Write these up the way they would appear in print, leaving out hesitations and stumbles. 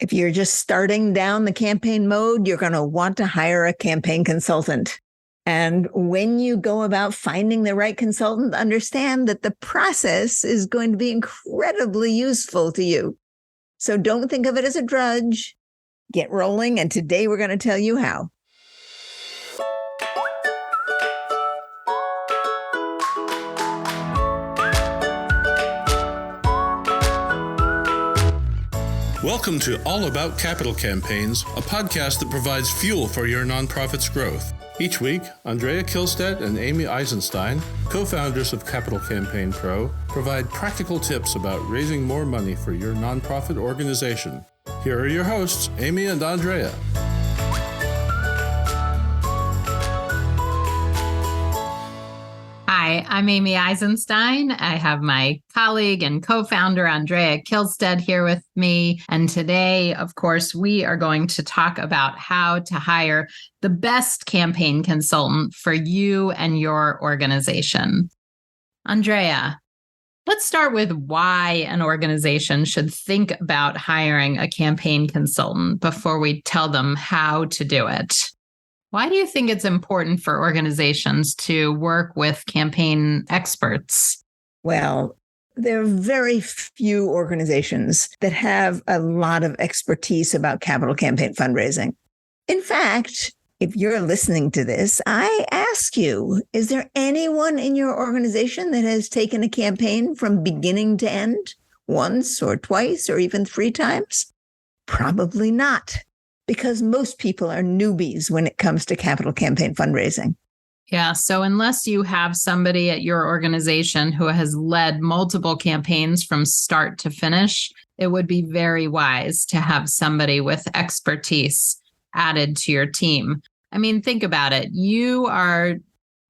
If you're just starting down the campaign mode, you're going to want to hire a campaign consultant. And when you go about finding the right consultant, understand that the process is going to be incredibly useful to you. So don't think of it as a drudge. Get rolling. And today we're going to tell you how. Welcome to All About Capital Campaigns, a podcast that provides fuel for your nonprofit's growth. Each week, Andrea Kihlstedt and Amy Eisenstein, co-founders of Capital Campaign Pro, provide practical tips about raising more money for your nonprofit organization. Here are your hosts, Amy and Andrea. Hi, I'm Amy Eisenstein. I have my colleague and co-founder Andrea Kihlstedt here with me. And today, of course, we are going to talk about how to hire the best campaign consultant for you and your organization. Andrea, let's start with why an organization should think about hiring a campaign consultant before we tell them how to do it. Why do you think it's important for organizations to work with campaign experts? Well, there are very few organizations that have a lot of expertise about capital campaign fundraising. In fact, if you're listening to this, I ask you, is there anyone in your organization that has taken a campaign from beginning to end once or twice or even 3 times? Probably not. Because most people are newbies when it comes to capital campaign fundraising. Yeah. So unless you have somebody at your organization who has led multiple campaigns from start to finish, it would be very wise to have somebody with expertise added to your team. I mean, think about it. You are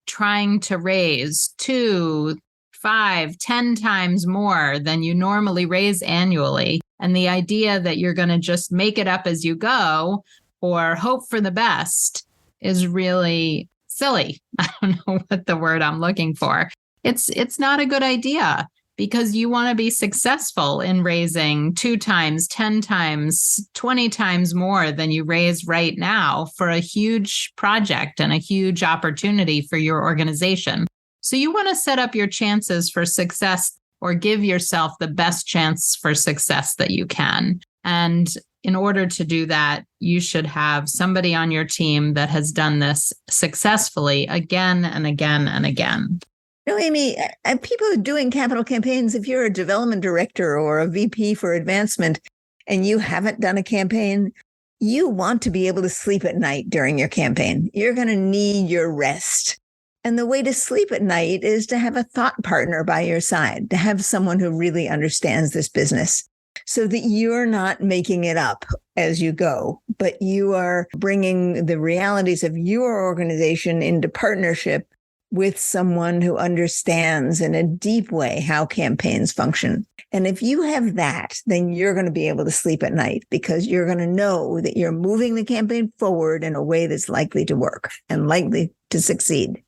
trying to raise 2, 5, 10 times more than you normally raise annually. And the idea that you're going to just make it up as you go or hope for the best is really silly. I don't know what the word I'm looking for. It's not a good idea because you want to be successful in raising 2 times, 10 times, 20 times more than you raise right now for a huge project and a huge opportunity for your organization. So you want to set up your chances for success or give yourself the best chance for success that you can. And in order to do that, you should have somebody on your team that has done this successfully again and again and again. You know, Amy, people doing capital campaigns, if you're a development director or a VP for advancement and you haven't done a campaign, you want to be able to sleep at night during your campaign. You're going to need your rest. And the way to sleep at night is to have a thought partner by your side, to have someone who really understands this business so that you're not making it up as you go, but you are bringing the realities of your organization into partnership with someone who understands in a deep way how campaigns function. And if you have that, then you're going to be able to sleep at night because you're going to know that you're moving the campaign forward in a way that's likely to work and likely to succeed.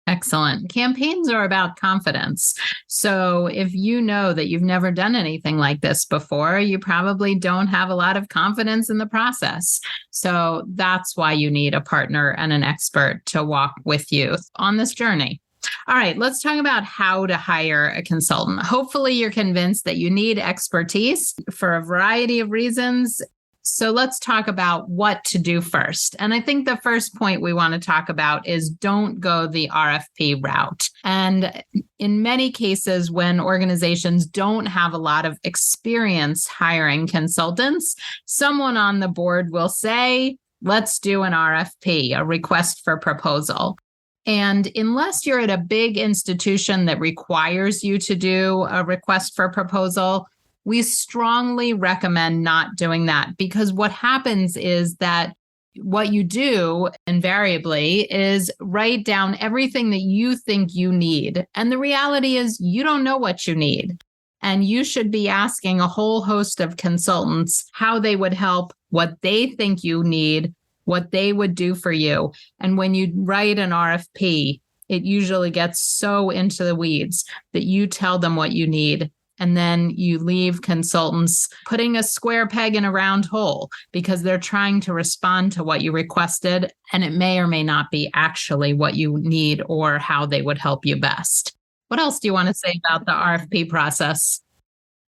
Excellent. Campaigns are about confidence. So if you know that you've never done anything like this before, you probably don't have a lot of confidence in the process. So that's why you need a partner and an expert to walk with you on this journey. All right, let's talk about how to hire a consultant. Hopefully you're convinced that you need expertise for a variety of reasons. So let's talk about what to do first. And I think the first point we want to talk about is don't go the RFP route. And in many cases, when organizations don't have a lot of experience hiring consultants, someone on the board will say, let's do an RFP, a request for proposal. And unless you're at a big institution that requires you to do a request for proposal, we strongly recommend not doing that because what happens is that what you do invariably is write down everything that you think you need. And the reality is you don't know what you need. And you should be asking a whole host of consultants how they would help, what they think you need, what they would do for you. And when you write an RFP, it usually gets so into the weeds that you tell them what you need And then you leave consultants putting a square peg in a round hole because they're trying to respond to what you requested. And it may or may not be actually what you need or how they would help you best. What else do you want to say about the RFP process?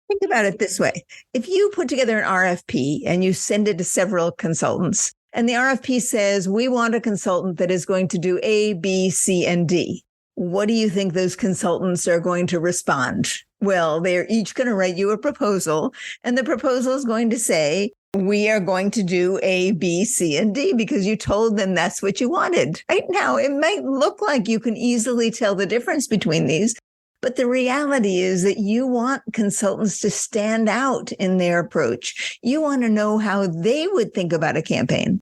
Think about it this way. If you put together an RFP and you send it to several consultants, and the RFP says, we want a consultant that is going to do A, B, C, and D. What do you think those consultants are going to respond? Well, they're each going to write you a proposal, and the proposal is going to say, we are going to do A, B, C, and D because you told them that's what you wanted. Right now, it might look like you can easily tell the difference between these, but the reality is that you want consultants to stand out in their approach. You want to know how they would think about a campaign.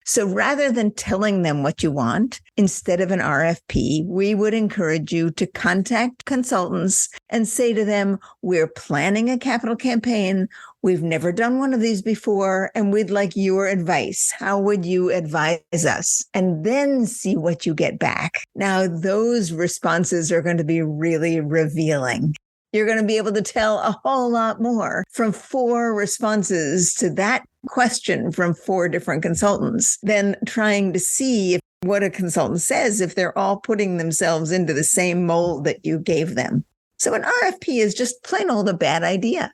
So rather than telling them what you want, instead of an RFP, we would encourage you to contact consultants and say to them, we're planning a capital campaign. We've never done one of these before, and we'd like your advice. How would you advise us? And then see what you get back. Now, those responses are going to be really revealing. You're going to be able to tell a whole lot more from 4 responses to that question from 4 different consultants than trying to see if what a consultant says if they're all putting themselves into the same mold that you gave them. So an RFP is just plain old a bad idea.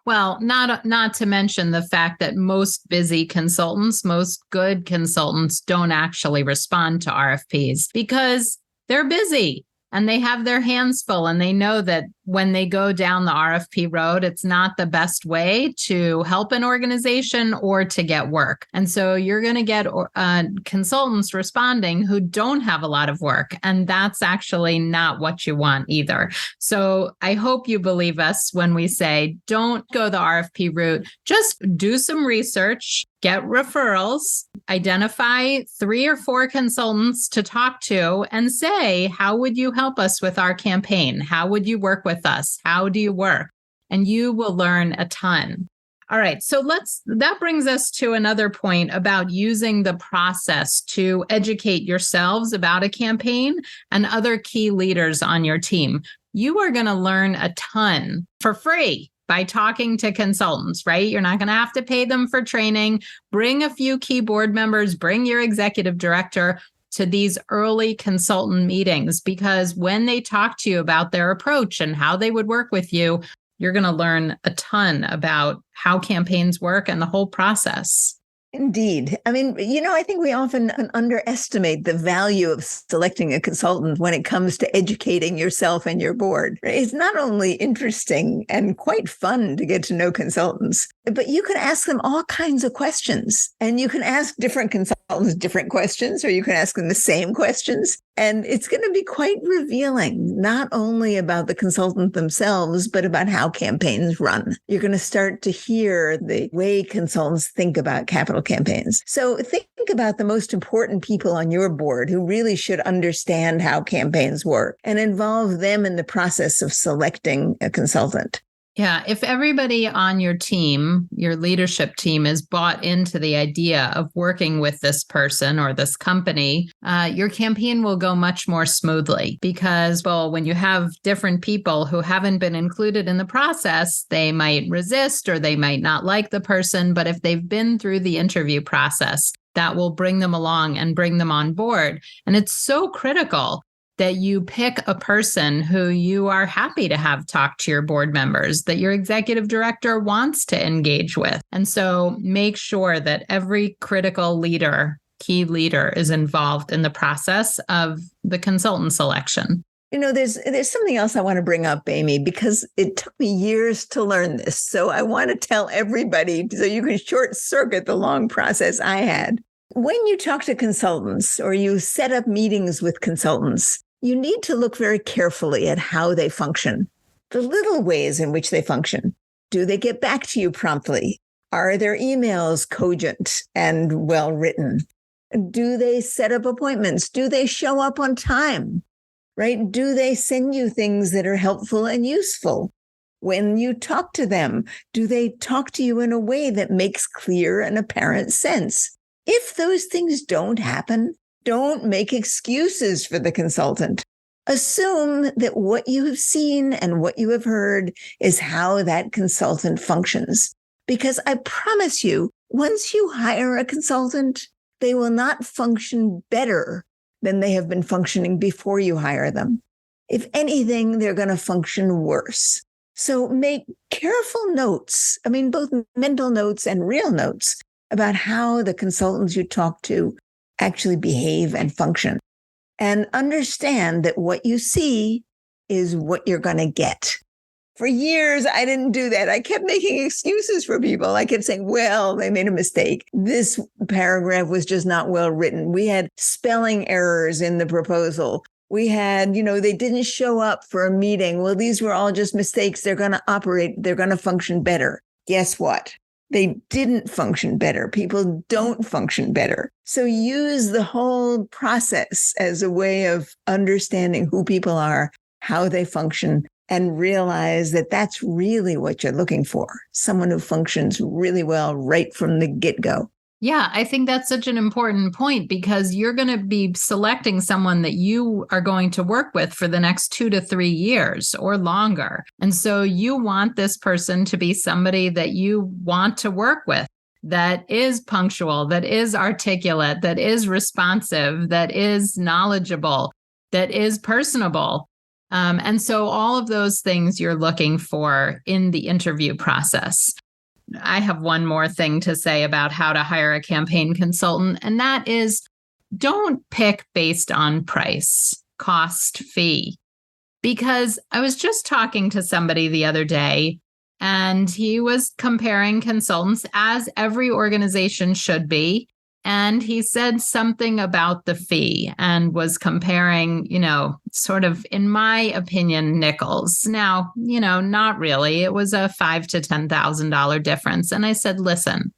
Well, not to mention the fact that most busy consultants, most good consultants don't actually respond to RFPs because they're busy. And they have their hands full, and they know that when they go down the RFP road, it's not the best way to help an organization or to get work. And so you're going to get consultants responding who don't have a lot of work. And that's actually not what you want either. So I hope you believe us when we say, don't go the RFP route. Just do some research. Get referrals, identify 3 or 4 consultants to talk to and say, how would you help us with our campaign? How would you work with us? How do you work? And you will learn a ton. All right. So that brings us to another point about using the process to educate yourselves about a campaign and other key leaders on your team. You are going to learn a ton for free by talking to consultants, right? You're not going to have to pay them for training. Bring a few key board members, bring your executive director to these early consultant meetings, because when they talk to you about their approach and how they would work with you, you're going to learn a ton about how campaigns work and the whole process. Indeed. I mean, I think we often underestimate the value of selecting a consultant when it comes to educating yourself and your board. It's not only interesting and quite fun to get to know consultants, but you can ask them all kinds of questions, and you can ask different consultants different questions, or you can ask them the same questions. And it's going to be quite revealing, not only about the consultant themselves, but about how campaigns run. You're going to start to hear the way consultants think about capital campaigns. So think about the most important people on your board who really should understand how campaigns work and involve them in the process of selecting a consultant. Yeah, if everybody on your team, your leadership team, is bought into the idea of working with this person or this company, your campaign will go much more smoothly because, well, when you have different people who haven't been included in the process, they might resist or they might not like the person. But if they've been through the interview process, that will bring them along and bring them on board. And it's so critical that you pick a person who you are happy to have talk to your board members, that your executive director wants to engage with. And so make sure that every critical leader, key leader, is involved in the process of the consultant selection. There's something else I want to bring up, Amy, because it took me years to learn this. So I want to tell everybody so you can short circuit the long process I had. When you talk to consultants or you set up meetings with consultants, you need to look very carefully at how they function, the little ways in which they function. Do they get back to you promptly? Are their emails cogent and well written? Do they set up appointments? Do they show up on time? Right? Do they send you things that are helpful and useful? When you talk to them, do they talk to you in a way that makes clear and apparent sense? If those things don't happen, don't make excuses for the consultant. Assume that what you have seen and what you have heard is how that consultant functions. Because I promise you, once you hire a consultant, they will not function better than they have been functioning before you hire them. If anything, they're going to function worse. So make careful notes, both mental notes and real notes about how the consultants you talk to actually behave and function. And understand that what you see is what you're going to get. For years, I didn't do that. I kept making excuses for people. I kept saying, well, they made a mistake. This paragraph was just not well written. We had spelling errors in the proposal. We had, they didn't show up for a meeting. Well, these were all just mistakes. They're going to operate. They're going to function better. Guess what? They didn't function better. People don't function better. So use the whole process as a way of understanding who people are, how they function, and realize that that's really what you're looking for. Someone who functions really well right from the get-go. Yeah, I think that's such an important point because you're going to be selecting someone that you are going to work with for the next 2 to 3 years or longer. And so you want this person to be somebody that you want to work with, that is punctual, that is articulate, that is responsive, that is knowledgeable, that is personable. And so all of those things you're looking for in the interview process. I have one more thing to say about how to hire a campaign consultant, and that is don't pick based on price, cost, fee. Because I was just talking to somebody the other day, and he was comparing consultants, as every organization should be. And he said something about the fee and was comparing, sort of, in my opinion, nickels. Now, not really. It was a $5,000 to $10,000 difference. And I said, listen,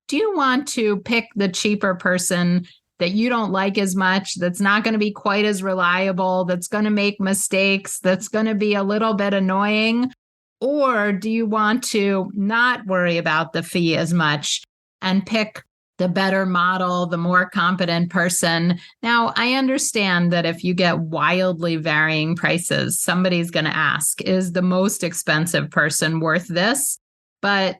do you want to pick the cheaper person that you don't like as much, that's not going to be quite as reliable, that's going to make mistakes, that's going to be a little bit annoying? Or do you want to not worry about the fee as much and pick the better model, the more competent person? Now, I understand that if you get wildly varying prices, somebody's going to ask, is the most expensive person worth this? But,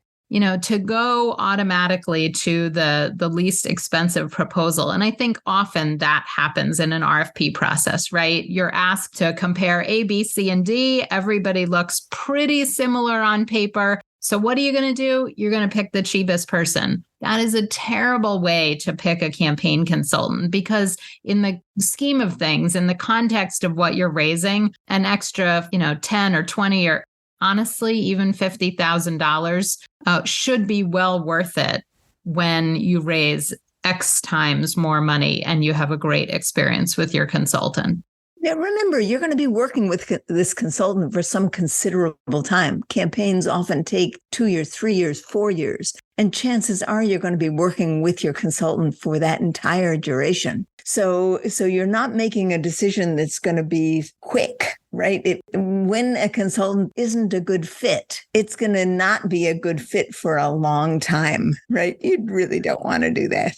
to go automatically to the least expensive proposal, and I think often that happens in an RFP process, right? You're asked to compare A, B, C, and D. Everybody looks pretty similar on paper. So what are you going to do? You're going to pick the cheapest person. That is a terrible way to pick a campaign consultant because in the scheme of things, in the context of what you're raising, an extra, 10 or 20 or honestly, even $50,000 should be well worth it when you raise X times more money and you have a great experience with your consultant. Now, remember, you're going to be working with this consultant for some considerable time. Campaigns often take 2 years, 3 years, 4 years. And chances are you're going to be working with your consultant for that entire duration. So you're not making a decision that's going to be quick, right? When a consultant isn't a good fit, it's going to not be a good fit for a long time, right? You really don't want to do that.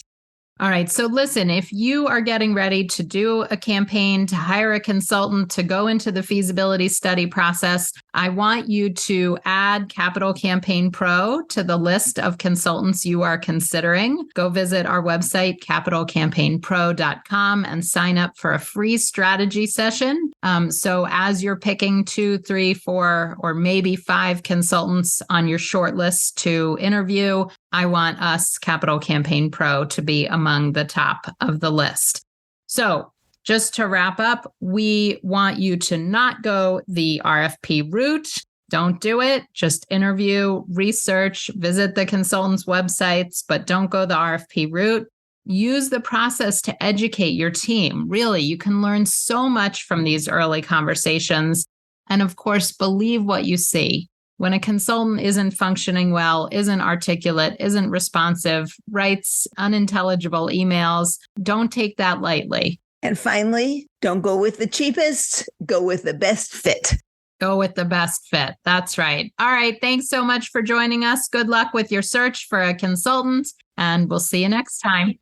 All right. So listen, if you are getting ready to do a campaign, to hire a consultant, to go into the feasibility study process, I want you to add Capital Campaign Pro to the list of consultants you are considering. Go visit our website, capitalcampaignpro.com, and sign up for a free strategy session. So as you're picking 2, 3, 4, or maybe 5 consultants on your short list to interview, I want us, Capital Campaign Pro, to be among the top of the list. So just to wrap up, we want you to not go the RFP route. Don't do it. Just interview, research, visit the consultants' websites, but don't go the RFP route. Use the process to educate your team. Really, you can learn so much from these early conversations. And of course, believe what you see. When a consultant isn't functioning well, isn't articulate, isn't responsive, writes unintelligible emails, don't take that lightly. And finally, don't go with the cheapest, go with the best fit. Go with the best fit. That's right. All right. Thanks so much for joining us. Good luck with your search for a consultant, and we'll see you next time.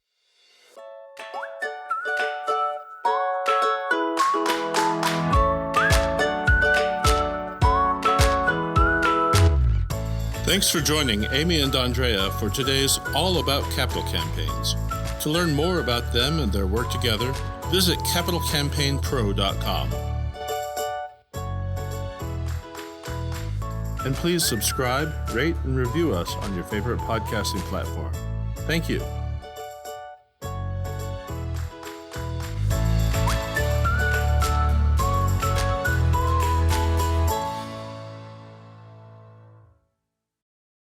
Thanks for joining Amy and Andrea for today's All About Capital Campaigns. To learn more about them and their work together, visit capitalcampaignpro.com. And please subscribe, rate, and review us on your favorite podcasting platform. Thank you.